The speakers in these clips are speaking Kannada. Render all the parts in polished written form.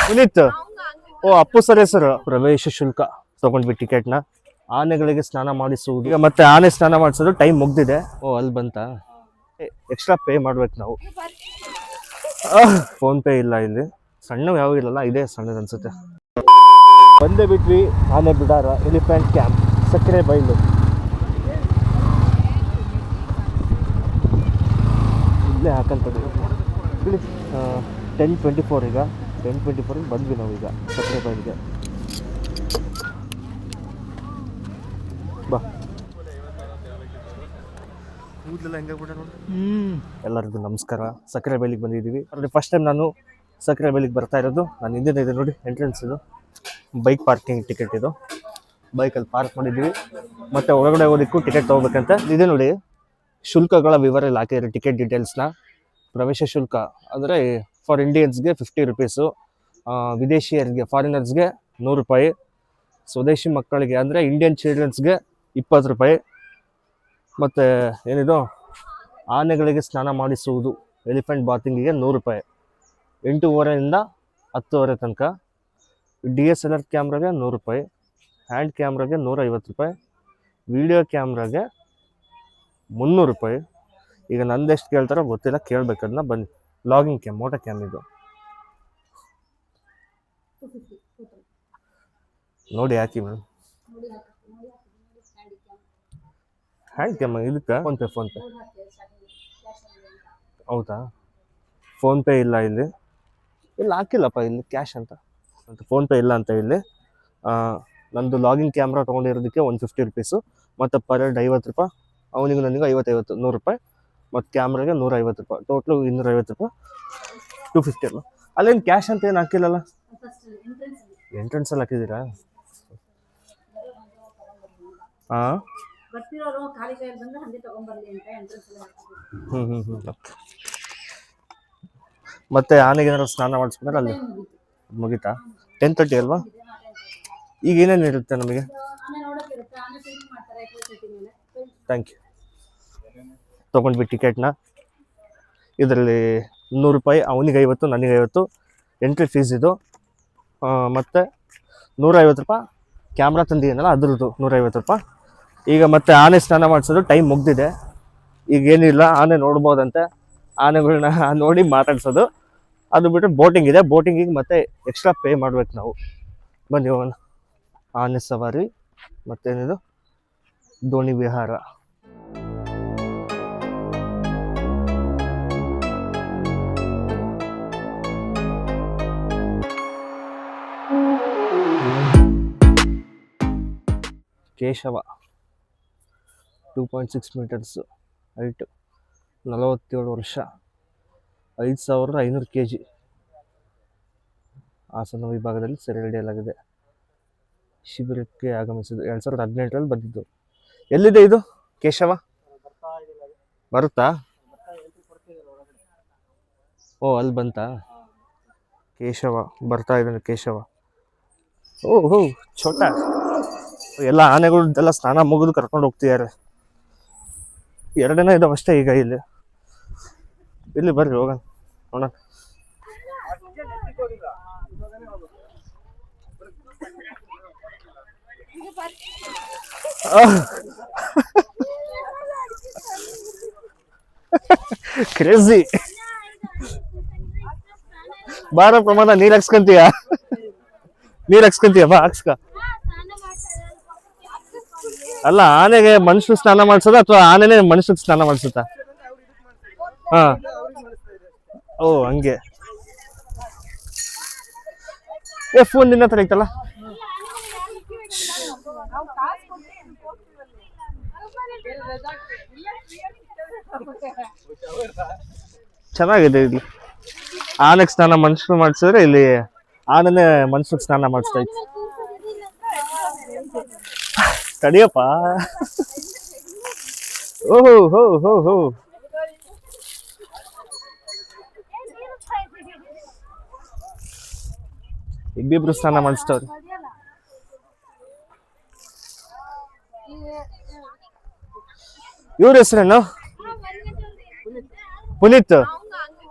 ಪುನೀತ್. ಓ ಅಪ್ಪು ಸರ್ ಹೆಸರು. ಪ್ರವೇಶ ಶುಲ್ಕ ತಗೊಂಡ್ವಿ ಟಿಕೆಟ್ನ. ಆನೆಗಳಿಗೆ ಸ್ನಾನ ಮಾಡಿಸುವುದು. ಈಗ ಮತ್ತೆ ಆನೆ ಸ್ನಾನ ಮಾಡಿಸೋದು ಟೈಮ್ ಮುಗ್ದಿದೆ. ಓ ಅಲ್ಲಿ ಬಂತಾ, ಎಕ್ಸ್ಟ್ರಾ ಪೇ ಮಾಡ್ಬೇಕು ನಾವು. ಫೋನ್ ಪೇ ಇಲ್ಲ ಇಲ್ಲಿ. ಸಣ್ಣ ಯಾವ ಇರಲ್ಲ, ಇದೇ ಸಣ್ಣದು ಅನ್ಸುತ್ತೆ. ಬಂದೇ ಬಿಟ್ವಿ ಆನೆ ಬಿಡಾರ, ಎಲಿಫೆಂಟ್ ಕ್ಯಾಂಪ್, ಸಕ್ಕರೆ ಬೈಲು. ಇಲ್ಲೇ ಹಾಕಂತದ್ದು ಬಿಡಿ. 10:24 ಈಗ 10:24 ಬಂದ್ವಿ ನಾವೀಗ ಸಕ್ಕರೆ ಬೈಲಿಗೆ. ಬಾ. ಎಲ್ಲರಿಗೂ ನಮಸ್ಕಾರ. ಸಕ್ಕರೆ ಬೈಲಿಗೆ ಬಂದಿದ್ದೀವಿ. ಅಂದರೆ ಫಸ್ಟ್ ಟೈಮ್ ನಾನು ಸಕ್ಕರೆ ಬೈಲಿಗೆ ಬರ್ತಾ ಇರೋದು. ನಾನು ಹಿಂದಿನ ಇದೆ ನೋಡಿ ಎಂಟ್ರೆನ್ಸ್. ಇದು ಬೈಕ್ ಪಾರ್ಕಿಂಗ್ ಟಿಕೆಟ್. ಇದು ಬೈಕಲ್ಲಿ ಪಾರ್ಕ್ ಮಾಡಿದ್ದೀವಿ. ಮತ್ತು ಒಳಗಡೆ ಹೋಗೋದಕ್ಕೂ ಟಿಕೆಟ್ ತೊಗೋಬೇಕಂತ ಇದೆ ನೋಡಿ. ಶುಲ್ಕಗಳ ವಿವರ ಇಲ್ಲಿ ಹಾಕಿದ್ದಾರೆ, ಟಿಕೆಟ್ ಡೀಟೇಲ್ಸ್ನ. ಪ್ರವೇಶ ಶುಲ್ಕ ಅಂದರೆ ಫಾರ್ ಇಂಡಿಯನ್ಸ್ಗೆ 50 ರೂಪೀಸು, ವಿದೇಶಿಯರಿಗೆ ಫಾರಿನರ್ಸ್ಗೆ 100 ರೂಪಾಯಿ, ಸ್ವದೇಶಿ ಮಕ್ಕಳಿಗೆ ಅಂದರೆ ಇಂಡಿಯನ್ ಚಿಲ್ಡ್ರನ್ಸ್ಗೆ 20 ರೂಪಾಯಿ. ಮತ್ತು ಏನಿದು ಆನೆಗಳಿಗೆ ಸ್ನಾನ ಮಾಡಿಸುವುದು, ಎಲಿಫೆಂಟ್ ಬಾತಿಂಗಿಗೆ 100 ರೂಪಾಯಿ. 8:30 10:30 ತನಕ. DSLR ಕ್ಯಾಮ್ರಾಗೆ 100 ರೂಪಾಯಿ, ಹ್ಯಾಂಡ್ ಕ್ಯಾಮ್ರಾಗೆ 150 ರೂಪಾಯಿ, ವಿಡಿಯೋ ಕ್ಯಾಮ್ರಾಗೆ 300 ರೂಪಾಯಿ. ಈಗ ನಂದೆಷ್ಟು ಕೇಳ್ತಾರೋ ಗೊತ್ತಿಲ್ಲ, ಕೇಳಬೇಕದನ್ನ. ಬನ್ನಿ. ಲಾಗಿಂಗ್ ಕ್ಯಾಮ್, ಮೋಟೋ ಕ್ಯಾಮ್ ಇದು ನೋಡಿ ಹಾಕಿ ಮೇಡಮ್. ಹ್ಯಾಂಡ್ ಕ್ಯಾಮ್ ಇದಕ್ಕೆ ಫೋನ್ ಪೇ ಹೌದಾ? ಫೋನ್ಪೇ ಇಲ್ಲ ಇಲ್ಲಿ ಹಾಕಿಲ್ಲಪ್ಪ, ಇಲ್ಲಿ ಕ್ಯಾಶ್ ಅಂತ ಫೋನ್ಪೇ ಇಲ್ಲ ಅಂತ ಇಲ್ಲಿ. ನಂದು ಲಾಗಿಂಗ್ ಕ್ಯಾಮ್ರಾ ತೊಗೊಂಡಿರೋದಕ್ಕೆ 150 ರೂಪೀಸು, ಮತ್ತು ಪರ್ ಹೆಡ್ 50 ರೂಪಾಯಿ. ಅವನಿಗೂ ನನಗೂ 50 100 ರೂಪಾಯಿ, ಮತ್ತು ಕ್ಯಾಮ್ರಾಗೆ 150 ರೂಪಾಯಿ. ಟೋಟ್ಲು 250 ರೂಪಾಯಿ. 250 ಅಲ್ಲ. ಅಲ್ಲೇನು ಕ್ಯಾಶ್ ಅಂತ ಏನು ಹಾಕಿಲ್ಲಲ್ಲ? ಎಂಟ್ರೆನ್ಸಲ್ಲಿ ಹಾಕಿದ್ದೀರಾ? ಹಾಂ. ಮತ್ತೆ ಆನೆಗೆ ಏನಾದ್ರು ಸ್ನಾನ ಮಾಡಿಸ್ಕೊಂಡ್ರೆ ಅಲ್ಲಿ ಮುಗಿತಾ? 10:30 ಅಲ್ವಾ? ಈಗ ಏನೇನು ಇರುತ್ತೆ ನಮಗೆ? Thank you. ತೊಗೊಂಡ್ವಿ ಟಿಕೆಟ್ನ. ಇದರಲ್ಲಿ 100 ರೂಪಾಯಿ, ಅವನಿಗೆ 50, ನನಗೆ 50 ಎಂಟ್ರಿ ಫೀಸ್ ಇದು. ಮತ್ತು 150 ರೂಪಾಯಿ ಕ್ಯಾಮ್ರಾ ತಂದಿದ್ದೀನಲ್ಲ ಅದ್ರದ್ದು 150 ರೂಪಾಯಿ. ಈಗ ಮತ್ತೆ ಆನೆ ಸ್ನಾನ ಮಾಡಿಸೋದು ಟೈಮ್ ಮುಗ್ದಿದೆ. ಈಗೇನಿಲ್ಲ, ಆನೆ ನೋಡ್ಬೋದಂತೆ. ಆನೆಗಳನ್ನ ನೋಡಿ ಮಾತಾಡ್ಸೋದು. ಅದು ಬಿಟ್ಟರೆ ಬೋಟಿಂಗ್ ಇದೆ. ಬೋಟಿಂಗಿಗೆ ಮತ್ತೆ ಎಕ್ಸ್ಟ್ರಾ ಪೇ ಮಾಡ್ಬೇಕು ನಾವು. ಬನ್ನಿ ಹೋಗೋಣ. ಆನೆ ಸವಾರಿ ಮತ್ತೇನಿದು ದೋಣಿ ವಿಹಾರ. ಕೇಶವ 2.6 ಮೀಟರ್ಸು ಹೈಟು, 47 ವರ್ಷ, 5500 kg. ಹಾಸನ ವಿಭಾಗದಲ್ಲಿ ಸೆರೆ ಹಿಡಿಯಲಾಗಿದೆ. ಶಿಬಿರಕ್ಕೆ ಆಗಮಿಸಿದ್ದು 2018ರಲ್ಲಿ ಬಂದಿದ್ದು. ಎಲ್ಲಿದೆ ಇದು ಕೇಶವ? ಬರುತ್ತಾ? ಓ ಅಲ್ಲಿ ಬಂತಾ? ಕೇಶವ ಬರ್ತಾ ಇದ್ದಾನೆ. ಕೇಶವ ಓಹೋ ಛೋಟ. ಎಲ್ಲ ಆನೆಗಳೆಲ್ಲ ಸ್ನಾನ ಮುಗಿದು ಕರ್ಕೊಂಡು ಹೋಗ್ತಿದ್ದಾರೆ. 2 ದಿನ ಇದಾವೆ ಅಷ್ಟೇ ಈಗ ಇಲ್ಲಿ. ಬರ್ರಿ ಹೋಗೋಣ ನೋಡೋಣ. ಕ್ರೇಜಿ. ಬಾರ ಪ್ರಮಾಣ ನೀರ್ ಹಾಕ್ಸ್ಕೊಂತೀಯ? ಬಾ ಹಾಕ್ಸ್ಕ. ಅಲ್ಲ, ಆನೆಗೆ ಮನುಷ್ಯರು ಸ್ನಾನ ಮಾಡ್ಸೋದ ಅಥವಾ ಆನೆನೇ ಮನುಷ್ಯರಿಗೆ ಸ್ನಾನ ಮಾಡಿಸುತ್ತಾ? ಹಾ, ಓ ಹಂಗೆ. ಫೋನ್ ನಿನ್ನ ಹತ್ರ ಐತಲ್ಲ? ಚೆನ್ನಾಗಿದೆ. ಇಲ್ಲಿ ಆನೆಗೆ ಸ್ನಾನ ಮನುಷ್ಯರು ಮಾಡಿಸಿದ್ರೆ ಇಲ್ಲಿ ಆನೆನೇ ಮನುಷ್ಯರಿಗೆ ಸ್ನಾನ ಮಾಡಿಸ್ತಾ ಇತ್ತು. ತಡಿಯಪ್ಪ. ಓಹೋ ಹೋ ಹೋ ಹೋ. ಇಬ್ಬಿಬ್ರು ಸ್ನಾನ ಮಾಡಿಸ್ತವ್ರಿ. ಇವ್ರ ಹೆಸರೇನು? ಪುನೀತ್.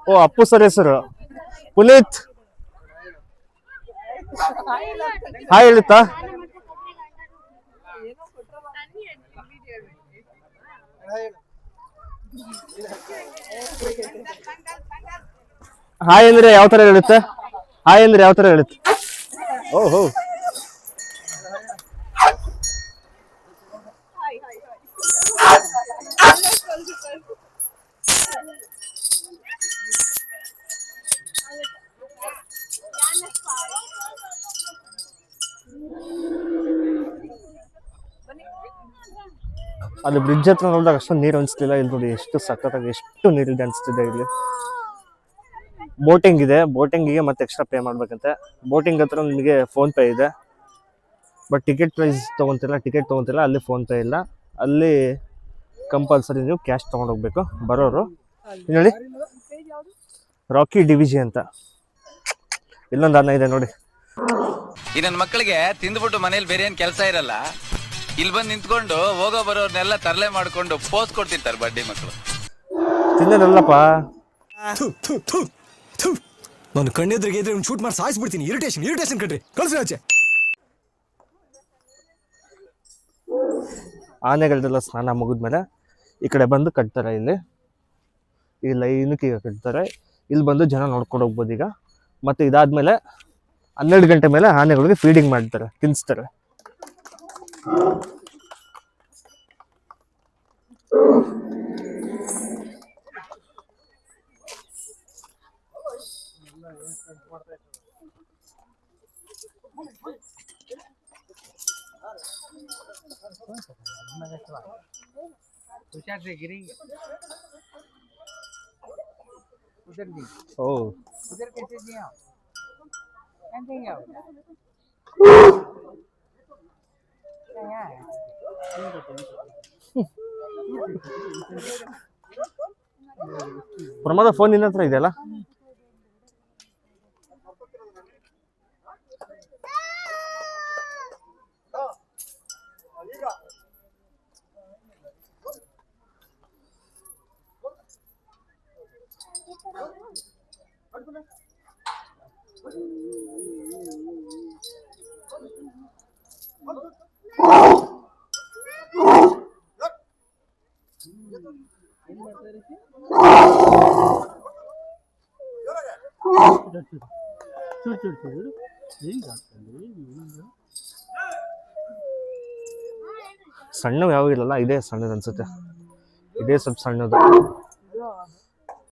ಓ ಅಪ್ಪು ಸರ್ ಹೆಸರು ಪುನೀತ್. ಹಾಯ್ ಹೇಳುತ್ತಾ? ಹಾಯ್ ಅಂದ್ರೆ ಯಾವ ತರ ಹೇಳುತ್ತೆ? ಹಾಯ್ ಅಂದ್ರೆ ಯಾವ ತರ ಹೇಳುತ್ತೆ? ಓಹೋ, ಅದು ಬ್ರಿಡ್ಜ್ ಹತ್ರ ನೋಡಿದಾಗ ಅಷ್ಟೊಂದು ನೀರು ಅನಿಸ್ತಿಲ್ಲ. ಇಲ್ಲಿ ನೋಡಿ ಎಷ್ಟು ಸಖತ್ತಾಗಿ ಎಷ್ಟು ನೀರಿದೆ ಅನಿಸ್ತಿದೆ. ಇಲ್ಲಿ ಬೋಟಿಂಗ್ ಇದೆ, ಬೋಟಿಂಗಿಗೆ ಮತ್ತೆ ಎಕ್ಸ್ಟ್ರಾ ಪೇ ಮಾಡ್ಬೇಕಂತೆ. ಬೋಟಿಂಗ್ ಹತ್ರ ನಿಮಗೆ ಫೋನ್ ಪೇ ಇದೆ, ಬಟ್ ಟಿಕೆಟ್ ಪ್ರೈಸ್ ತೊಗೊತಿಲ್ಲ. ಅಲ್ಲಿ ಫೋನ್ ಪೇ ಇಲ್ಲ, ಅಲ್ಲಿ ಕಂಪಲ್ಸರಿ ನೀವು ಕ್ಯಾಶ್ ತೊಗೊಂಡೋಗ್ಬೇಕು ಬರೋರು. ಹೇಳಿ, ರಾಕಿ ಡಿವಿಜಿ ಅಂತ ಇಲ್ಲೊಂದು ಅನ್ನ ಇದೆ ನೋಡಿ. ಈ ನನ್ನ ಮಕ್ಕಳಿಗೆ ತಿಂದ್ಬಿಟ್ಟು ಮನೇಲಿ ಬೇರೆ ಏನ್ ಕೆಲಸ ಇರಲ್ಲ, ಇಲ್ಲಿ ಬಂದು ನಿಂತ್ಕೊಂಡು ಹೋಗೋ ಬರೋರ್ನೆಲ್ಲ ತರಲೆ ಮಾಡ್ಕೊಂಡು ಪೋಸ್ ಕೊಡ್ತಿರ್ತಾರೆ ಬಡ್ಡಿ ಮಕ್ಕಳು. ತಿನ್ನೋದಲ್ಲಪ್ಪ, ನಾನು ಕಣ್ಣೆದ್ರಿಗೆ ಇದ್ರೆ ಶೂಟ್ ಮಾಡಿ ಸಾಯಿಸ್ಬಿಡ್ತೀನಿ. ಇರಿಟೇಷನ್ ಕಣ್ರಿ, ಕಳ್ಸಿ ಆಚೆ. ಆನೆಗಳದೆಲ್ಲ ಸ್ನಾನ ಮುಗಿದ್ಮೇಲೆ ಈ ಕಡೆ ಬಂದು ಕಟ್ತಾರೆ. ಇಲ್ಲಿ ಈ ಲೈನಕ್ಕೆ ಈಗ ಕಟ್ತಾರೆ. ಇಲ್ಲಿ ಬಂದು ಜನ ನೋಡ್ಕೊಂಡು ಹೋಗ್ಬೋದು ಈಗ. ಮತ್ತೆ ಇದಾದ್ಮೇಲೆ 12 ಗಂಟೆ ಮೇಲೆ ಆನೆಗಳಿಗೆ ಫೀಡಿಂಗ್ ಮಾಡ್ತಾರೆ, ತಿನ್ನಿಸ್ತಾರೆ. ಓ, ಪ್ರಮಾದ ಫೋನ್ ನಿನ್ನ ಹತ್ರ ಇದೆಯಲ್ಲ? ಸಣ್ಣವು ಯಾವ ಇಲ್ಲಲ್ಲ, ಇದೇ ಸಣ್ಣದು ಅನ್ಸುತ್ತೆ. ಇದೇ ಸ್ವಲ್ಪ ಸಣ್ಣದು.